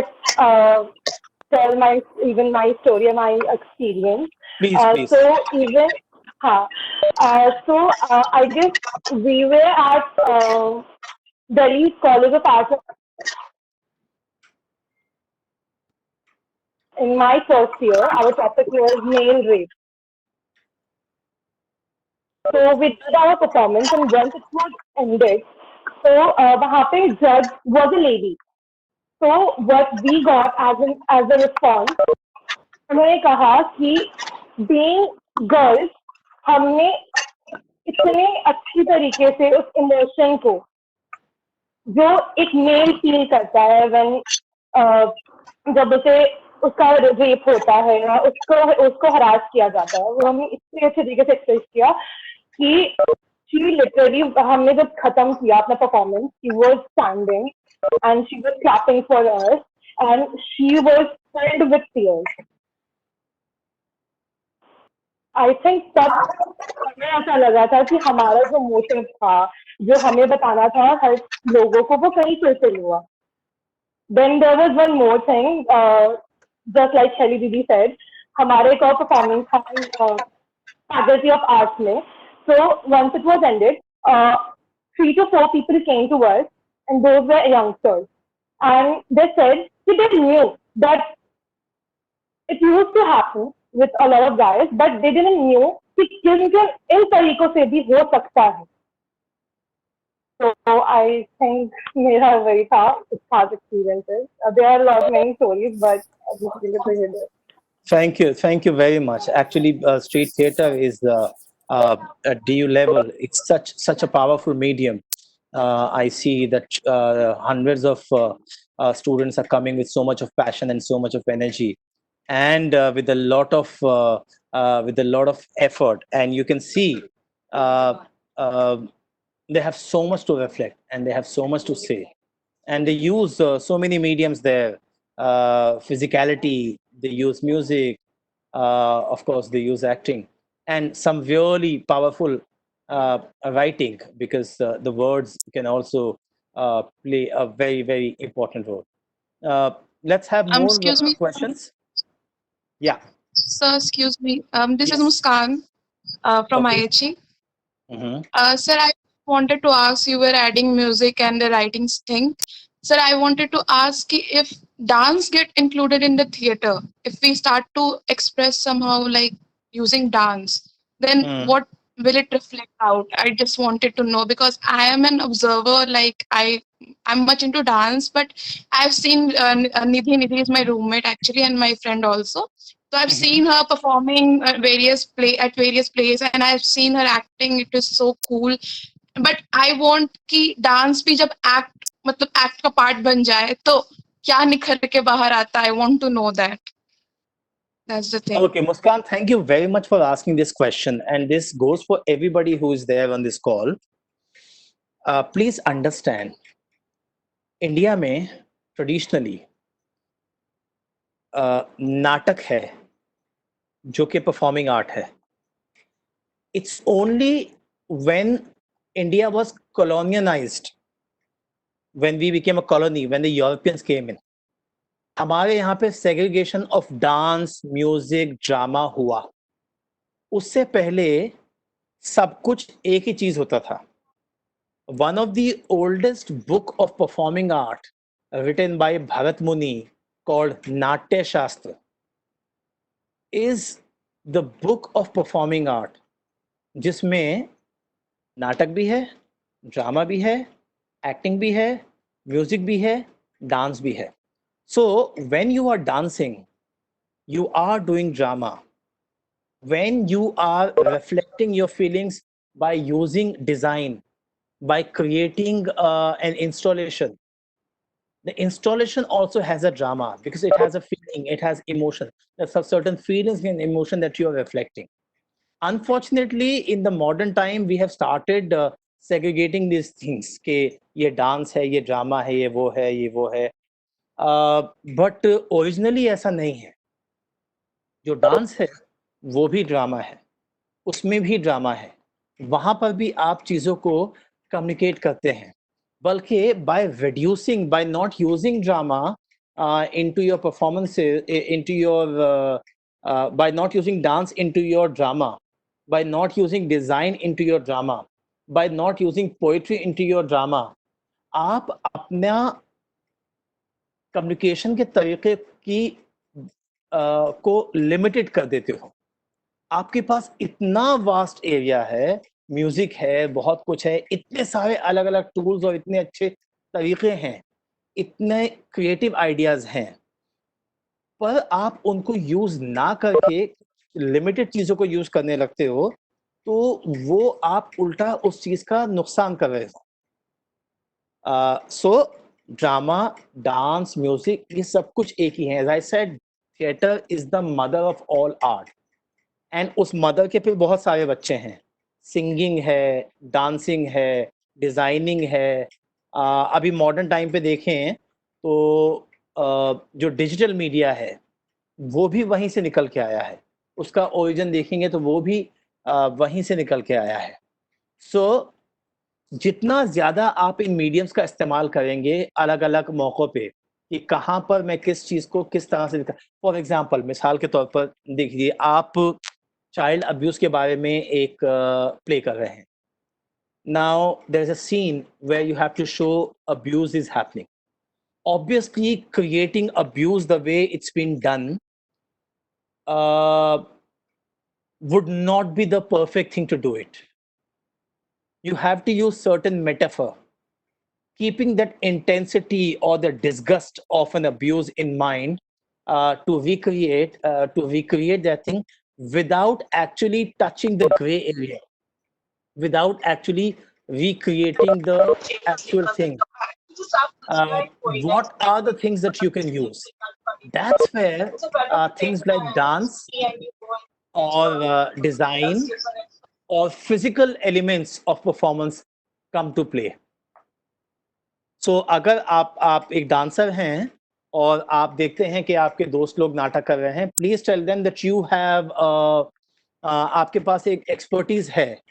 tell my even my story and my experience. Please, please. So even, huh, I guess we were at Delhi College of Arts in my first year. Our topic was male rape. So we did our performance, and once it was ended, so वहाँ पे judge was a lady. So what we got as a response, उन्होंने कहा कि being girls, हमने इतने अच्छी तरीके से उस इमोशन को जो एक मेल फील करता है when जब उसे उसका रेप होता है या उसको उसको हरास किया जाता है, वो हमने इतने अच्छे तरीके से एक्सप्रेस किया कि she literally हमने जब खत्म किया अपना performance, she was standing and she was clapping for us and she was filled with tears. I think तब हमें ऐसा लगा था कि हमारा जो मोटिव था, जो हमें बताना था हर लोगों को, वो कहीं फुलफिल हुआ. Then there was one more thing, just like Shaili दीदी सेड, हमारे एक और परफॉर्मेंस था फैकल्टी ऑफ आर्ट्स में. So once it was ended, 3 to 4 people came to us and those were youngsters and they said that they knew that it used to happen with a lot of guys, but they didn't knew कि किन किन इन तरीकों से भी हो सकता है. So I think मेरा वही था, it's past experiences. There are a lot many stories, but I just wanted to hear this. Thank you. Thank you very much. Actually, street theater is at DU level. It's such a powerful medium. I see that hundreds of students are coming with so much of passion and so much of energy, and with a lot of effort. And you can see uh, uh, they have so much to reflect and they have so much to say, and they use so many mediums there. Physicality, they use music, of course they use acting, and some really powerful writing, because the words can also play a very important role. uh, let's have more Excuse me, questions. Yeah. sir. Excuse me. This is Yes. Muskan from Okay. IHE. Hmm. Sir, I wanted to ask, you were adding music and the writing thing. Sir, I wanted to ask if dance get included in the theater. If we start to express somehow like using dance, then Mm. what will it reflect out? I just wanted to know because I am an observer. Like I'm much into dance, but I've seen Nidhi is my roommate actually and my friend also. So I've Mhm. seen her performing various plays, and I've seen her acting. It is so cool. But I want कि dance भी जब act का part बन जाए तो क्या निखर के बाहर आता. I want to know that. That's the thing. Okay, Muskan, thank you very much for asking this question. And this goes for everybody who is there on this call. Please understand, India में traditionally नाटक है जो कि performing art है. It's only when India was colonialized, when we became a colony, when the Europeans came in, हमारे यहाँ पे segregation of dance, music, drama हुआ. उससे पहले सब कुछ एक ही चीज होता था. One of the oldest book of performing art written by Bharat Muni, called Natya Shastra, is the book of performing art, जिसमें नाटक भी है, ड्रामा भी है, एक्टिंग भी है, म्यूजिक भी है, डांस भी है. So when you are dancing, you are doing drama. When you are reflecting your feelings by using design, by creating an installation, the installation also has a drama because it has a feeling, it has emotion. There's a certain feelings and emotion that you are reflecting. Unfortunately, in the modern time, we have started segregating these things. कि ये dance है, ये drama है, ये वो है. But originally ऐसा नहीं है. जो डांस है वो भी ड्रामा है, उसमें भी ड्रामा है, वहां पर भी आप चीज़ों को कम्युनिकेट करते हैं, बल्कि by reducing, by not using drama into your performances, into your by not using dance into your drama, by not using design into your drama, by not using poetry into your drama, आप अपना communication के तरीके की को limited कर देते हो. आपके पास इतना वास्ट एरिया है, म्यूजिक है, बहुत कुछ है, इतने सारे अलग-अलग टूल्स और इतने अच्छे तरीके हैं, इतने क्रिएटिव आइडियाज़ हैं, पर आप उनको यूज़ ना करके लिमिटेड चीज़ों को यूज़ करने लगते हो, तो वो आप उल्टा उस चीज़ का नुकसान कर रहे हो. सो ड्रामा, डांस, म्यूजिक ये सब कुछ एक ही है. As I said, theatre is the mother of all art. And उस मदर के फिर बहुत सारे बच्चे हैं. सिंगिंग है, डांसिंग है, डिज़ाइनिंग है. अभी मॉडर्न टाइम पे देखें तो जो डिजिटल मीडिया है, वो भी वहीं से निकल के आया है. उसका ओरिजिन देखेंगे तो वो भी वहीं से निकल के आया है. सो जितना ज़्यादा आप इन मीडियम्स का इस्तेमाल करेंगे अलग-अलग मौकों पे, कि कहाँ पर मैं किस चीज़ को किस तरह से फॉर एग्ज़ाम्पल मिसाल के तौर पर देखिए, आप चाइल्ड अब्यूज़ के बारे में एक प्ले कर रहे हैं. Now there is a scene where you have to show abuse is happening. Obviously, creating abuse the way it's been done uh, would not be the perfect thing to do it. You have to use certain metaphor, keeping that intensity or the disgust of an abuse in mind to recreate that thing without actually touching the gray area, without actually recreating the actual thing. What are the things that you can use? That's where things like dance or design or physical elements of performance come to play. So अगर आप एक dancer हैं और आप देखते हैं कि आपके दोस्त लोग नाटक कर रहे हैं, please tell them that you have आपके पास एक एक्सपर्टीज है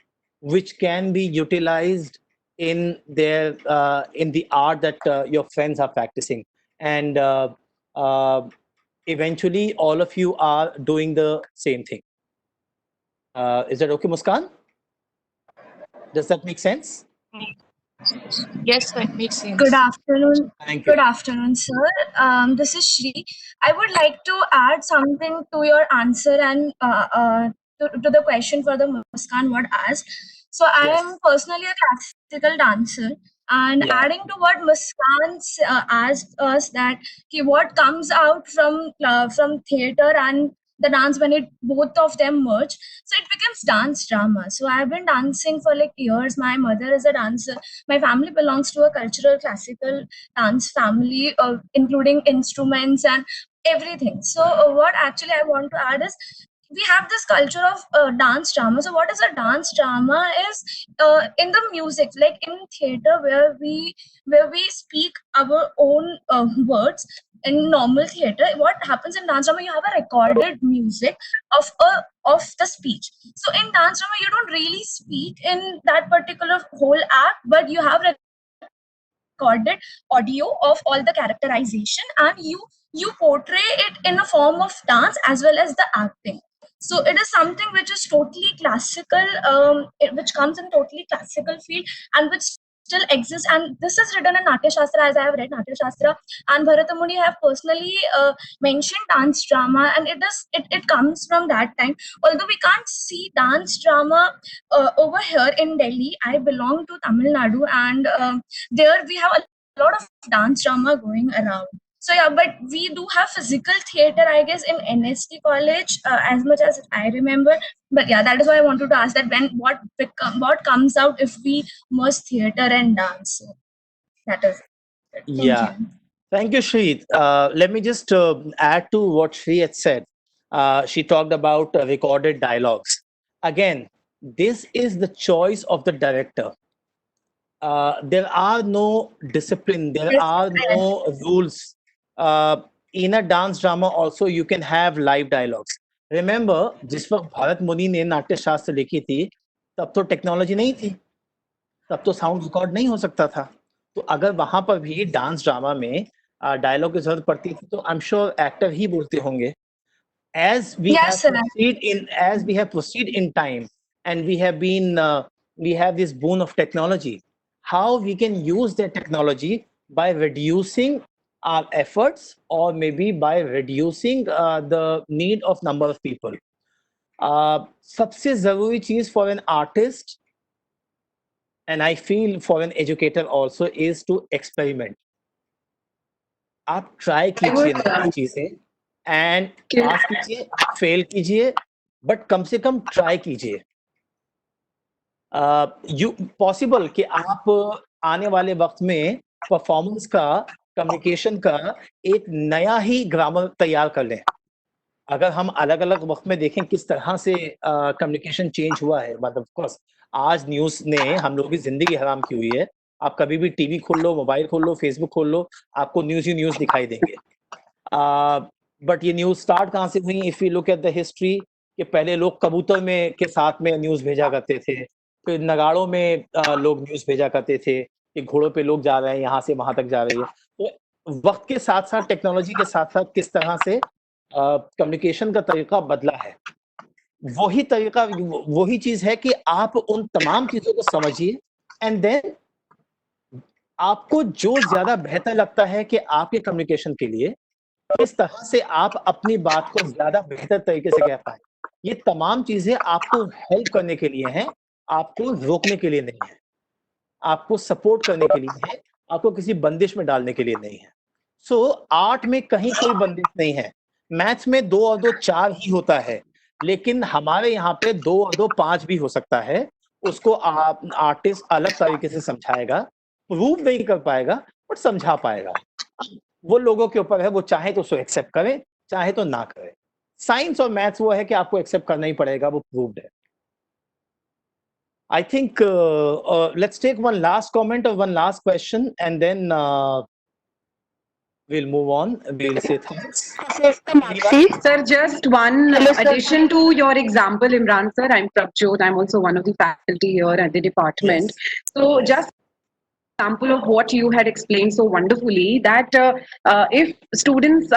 which can be utilized in their in the art that your friends are practicing, and uh, eventually all of you are doing the same thing. Is that okay, Muskan? Does that make sense? Yes, that makes sense. Good afternoon. Thank you. Good afternoon, sir. This is Shri. I would like to add something to your answer and to the question for the Muskan what asked. So I Yes. am personally a classical dancer, and Yeah. adding to what Muskan asked us that what comes out from theater and the dance when it both of them merge, so it becomes dance drama. So I've been dancing for like years. My mother is a dancer. My family belongs to a cultural classical dance family, including instruments and everything. So what actually I want to add is we have this culture of dance drama. So what is a dance drama is in the music, like in theater where we speak our own words. In normal theater, what happens in dance drama, you have a recorded music of the speech. So in dance drama, you don't really speak in that particular whole act, but you have recorded audio of all the characterization, and you portray it in a form of dance as well as the acting. So it is something which is totally classical, which comes in totally classical field and which still exists. And this is written in Natya Shastra, as I have read Natya Shastra, and Bharatamuni have personally mentioned dance drama, and it comes from that time. Although we can't see dance drama over here in Delhi, I belong to Tamil Nadu, and there we have a lot of dance drama going around. So yeah, but we do have physical theater, I guess, in NST college, as much as I remember. But yeah, that is why I wanted to ask that when what comes out if we merge theater and dance. So that is it. Thank Yeah. you. Thank you, Shri. Let me just add to what Shri had said. She talked about recorded dialogues. Again, this is the choice of the director. There are no discipline, there Yes, are no rules. Uh, in a dance drama, also, you can have live dialogues. Remember, जिस वक्त भरत मुनि ने नाट्य शास्त्र लिखी थी, तब तो टेक्नोलॉजी नहीं थी, तब तो साउंड रिकॉर्ड नहीं हो सकता था. तो अगर वहां पर भी डांस ड्रामा में डायलॉग की जरूरत पड़ती थी, तो आई एम श्योर एक्टर ही बोलते होंगे. yes, sir. As we have proceed in time, and we have this boon of technology, how we can use that technology by reducing our efforts, or maybe by reducing the need of number of people. सबसे जरूरी चीज for an artist, and I feel for an educator also, is to experiment. आप try I कीजिए would नई चीजें, and give पास कीजिए, fail कीजिए, but कम से कम ट्राई कीजिए. यू पॉसिबल कि आप आने वाले वक्त में परफॉर्मेंस का, कम्युनिकेशन का एक नया ही ग्रामर तैयार कर लें. अगर हम अलग अलग वक्त में देखें किस तरह से कम्युनिकेशन चेंज हुआ है, मतलब ऑफ कोर्स आज न्यूज़ ने हम लोगों की जिंदगी हराम की हुई है. आप कभी भी टीवी खोल लो, मोबाइल खोल लो, फेसबुक खोल लो, आपको न्यूज़ ही न्यूज़ दिखाई देंगे. बट ये न्यूज़ स्टार्ट कहाँ से हुई? If you look at the history, कि पहले लोग कबूतर में के साथ में न्यूज़ भेजा करते थे, फिर नगाड़ों में लोग न्यूज़ भेजा करते थे कि घोड़ों पे लोग जा रहे हैं, यहाँ से वहां तक जा रही है. तो वक्त के साथ साथ, टेक्नोलॉजी के साथ साथ किस तरह से कम्युनिकेशन का तरीका बदला है, वही तरीका, वही चीज है कि आप उन तमाम चीजों को समझिए, एंड देन आपको जो ज्यादा बेहतर लगता है कि आपके कम्युनिकेशन के लिए किस तरह से आप अपनी बात को ज्यादा बेहतर तरीके से कह पाए, ये तमाम चीजें आपको हेल्प करने के लिए हैं, आपको रोकने के लिए नहीं है. आपको सपोर्ट करने के लिए है, आपको किसी बंदिश में डालने के लिए नहीं है. सो आर्ट में कहीं कोई बंदिश नहीं है. मैथ्स में 2 और 2 4 ही होता है, लेकिन हमारे यहाँ पे 2 और 2 5 भी हो सकता है. उसको आप आर्टिस्ट अलग तरीके से समझाएगा, प्रूव नहीं कर पाएगा, बट समझा पाएगा. वो लोगों के ऊपर है, वो चाहे तो उसको एक्सेप्ट करें, चाहे तो ना करें. साइंस और मैथ्स वो है कि आपको एक्सेप्ट करना ही पड़ेगा, वो प्रूव्ड है. I think let's take one last comment or one last question, and then we'll move on. We'll say thanks. Anyone? Sir, just one Hello, sir. addition to your example, Imran sir. I'm Prabjot. I'm also one of the faculty here at the department. Yes. So, Yes. just example of what you had explained so wonderfully, that if students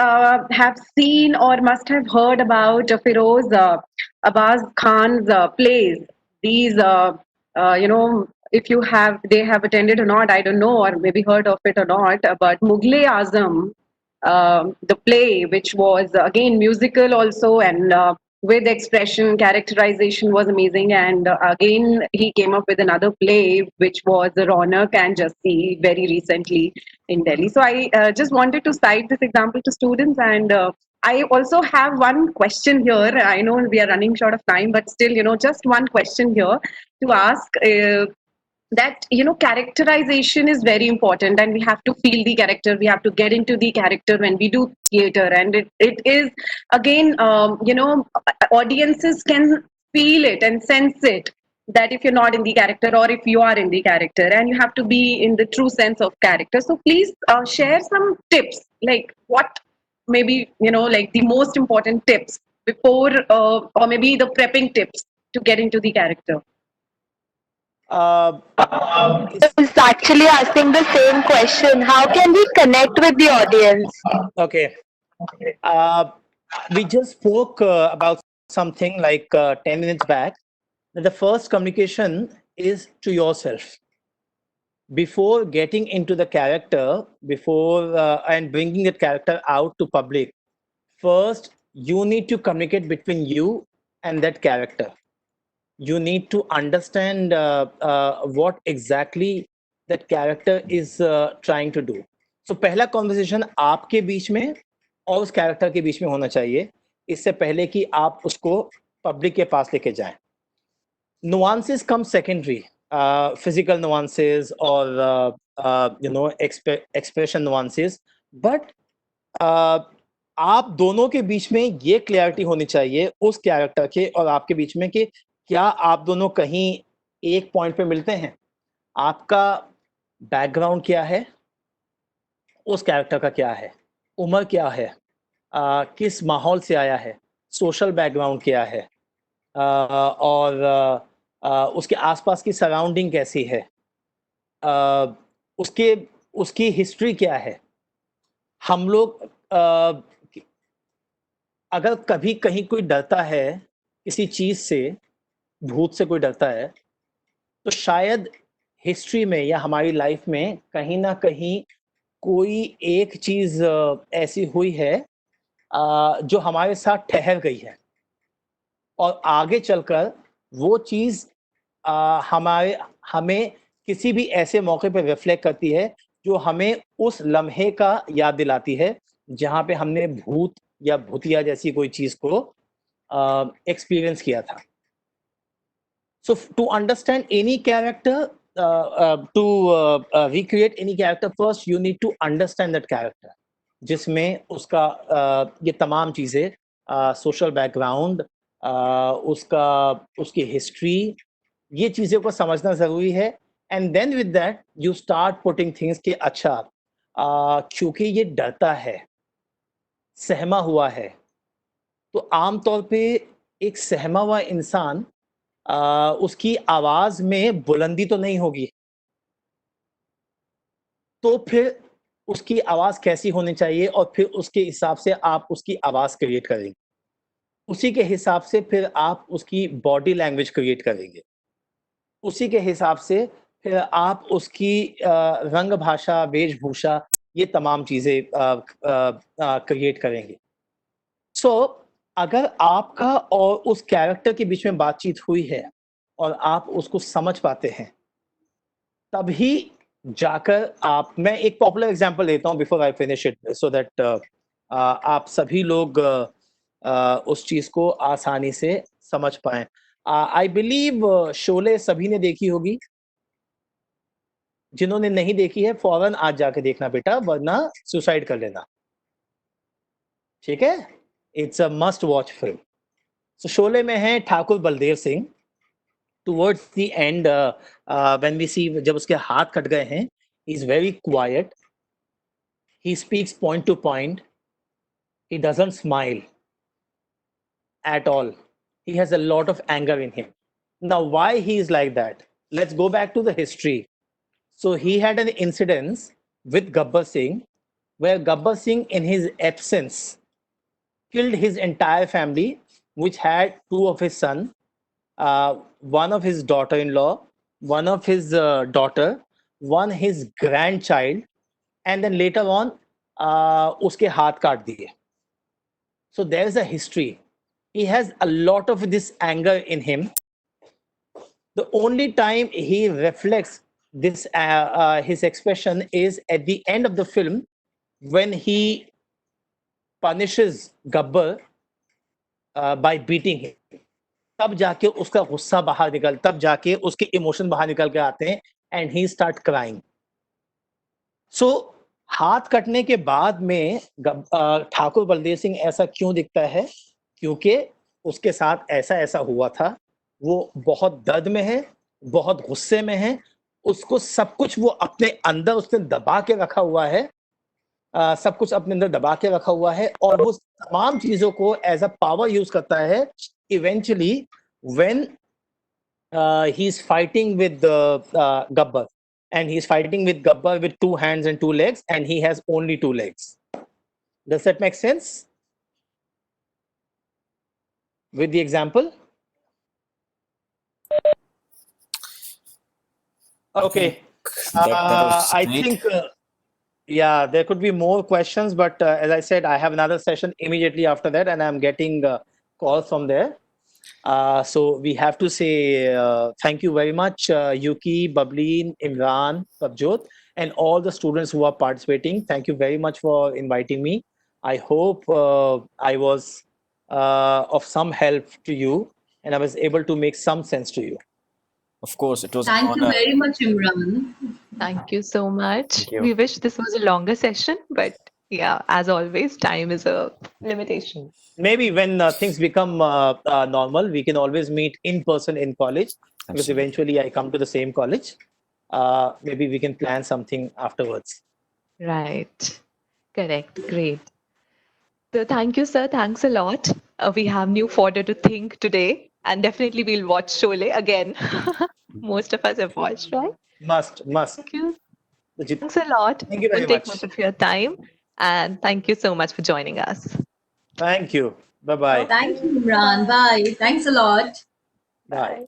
have seen or must have heard about Firoz Abbas Khan's plays, these if you have they have attended or not, I don't know, or maybe heard of it or not, but Mughal Azam, the play, which was again musical also, and with expression, characterization was amazing. And again, he came up with another play, which was Ronak and Jassi, very recently in Delhi. So I just wanted to cite this example to students. And I also have one question here. I know we are running short of time, but still, just one question here to ask. That characterization is very important, and we have to feel the character, we have to get into the character when we do theater. And it is again, audiences can feel it and sense it, that if you're not in the character or if you are in the character, and you have to be in the true sense of character. So please share some tips, like what maybe like the most important tips before, or maybe the prepping tips to get into the character. Uh, Is actually asking the same question. How can we connect with the audience? okay. We just spoke about something like 10 minutes back, that the first communication is to yourself. Before getting into the character, before and bringing that character out to public, first you need to communicate between you and that character. You need to understand what exactly that character is trying to do. सो पहला conversation आपके बीच में और उस character के बीच में होना चाहिए, इससे पहले कि आप उसको पब्लिक के पास लेके जाएं. Nuances come secondary, physical nuances or expression nuances, but आप दोनों के बीच में ये क्लैरिटी होनी चाहिए उस कैरेक्टर के और आपके बीच में कि क्या आप दोनों कहीं एक पॉइंट पे मिलते हैं. आपका बैकग्राउंड क्या है, उस कैरेक्टर का क्या है, उम्र क्या है, किस माहौल से आया है, सोशल बैकग्राउंड क्या है, और उसके आसपास की सराउंडिंग कैसी है, उसके उसकी हिस्ट्री क्या है. हम लोग अगर कभी कहीं कोई डरता है किसी चीज से, भूत से कोई डरता है, तो शायद हिस्ट्री में या हमारी लाइफ में कहीं ना कहीं कोई एक चीज ऐसी हुई है जो हमारे साथ ठहर गई है और आगे चलकर वो चीज हमारे हमें किसी भी ऐसे मौके पर रिफ्लेक्ट करती है जो हमें उस लम्हे का याद दिलाती है जहाँ पे हमने भूत या भूतिया जैसी कोई चीज को एक्सपीरियंस किया था. So to understand any character, to recreate any character, first you need to understand that character, जिसमें उसका ये तमाम चीज़ें, सोशल बैकग्राउंड, उसका उसकी हिस्ट्री, ये चीज़ों को समझना ज़रूरी है. And then with that you start putting things कि अच्छा, क्योंकि ये डरता है, सहमा हुआ है, तो आमतौर पे एक सहमा हुआ इंसान, उसकी आवाज में बुलंदी तो नहीं होगी, तो फिर उसकी आवाज कैसी होनी चाहिए और फिर उसके हिसाब से आप उसकी आवाज क्रिएट करेंगे. उसी के हिसाब से फिर आप उसकी बॉडी लैंग्वेज क्रिएट करेंगे. उसी के हिसाब से फिर आप उसकी रंग भाषा, वेशभूषा, ये तमाम चीजें क्रिएट करेंगे. सो अगर आपका और उस कैरेक्टर के बीच में बातचीत हुई है और आप उसको समझ पाते हैं, तभी जाकर आप, मैं एक पॉपुलर एग्जांपल लेता हूँ before I finish it, so that आप सभी लोग उस चीज को आसानी से समझ पाए. आई बिलीव शोले सभी ने देखी होगी. जिन्होंने नहीं देखी है फौरन आज जाके देखना बेटा, वरना सुसाइड कर लेना. ठीक है, it's a must watch film. So Sholay में है Thakur Baldev Singh. Towards the end when we see, जब उसके हाथ कट गए हैं, he is very quiet, he speaks point to point, he doesn't smile at all, he has a lot of anger in him. Now why he is like that, let's go back to the history. So he had an incident with Gabbar Singh, where Gabbar Singh in his absence killed his entire family, which had two of his sons, one of his daughter-in-law, one of his daughter, one his grandchild, and then later on uske haath kaat diye. So there's a history. He has a lot of this anger in him. The only time he reflects this his expression is at the end of the film, when he punishes Gabbar by beating him. तब जाके उसका गुस्सा बाहर निकल, तब जाके उसके emotion बाहर निकल के आते हैं, एंड ही स्टार्ट क्राइंग. सो हाथ कटने के बाद में ठाकुर बलदेव सिंह ऐसा क्यों दिखता है? क्योंकि उसके साथ ऐसा ऐसा हुआ था, वो बहुत दर्द में है, बहुत गुस्से में है, उसको सब कुछ वो अपने अंदर उसने दबा के रखा हुआ है, सब कुछ अपने अंदर दबा के रखा हुआ है, और वो तमाम चीजों को एज अ पावर यूज करता है. Eventually when he is fighting with Gabbar, and he's fighting with Gabbar with two hands and two legs, and he has only two legs. Does that make sense with the example? Okay. That was I great. think yeah, there could be more questions, but as I said, I have another session immediately after that, and I'm getting calls from there. So we have to say thank you very much, Yuki, Bablin, Imran, Prabjot, and all the students who are participating. Thank you very much for inviting me. I hope I was of some help to you and I was able to make some sense to you. Of course, it was an Thank you honor. very much, Imran. Thank you so much. Thank you. We wish this was a longer session, but yeah, as always, time is a limitation. Maybe when things become normal, we can always meet in person in college because Absolutely. eventually I come to the same college. Maybe we can plan something afterwards. Right. Correct. Great. So thank you, sir. Thanks a lot. We have new fodder to think today, and definitely we'll watch Sholay again. Most of us have watched, right? Must. Thank you. Thank Thanks a lot. you very Won't take much. much of your time, and thank you so much for joining us. Thank you. Bye bye. Thank you, Imran. Bye. Thanks a lot. Bye.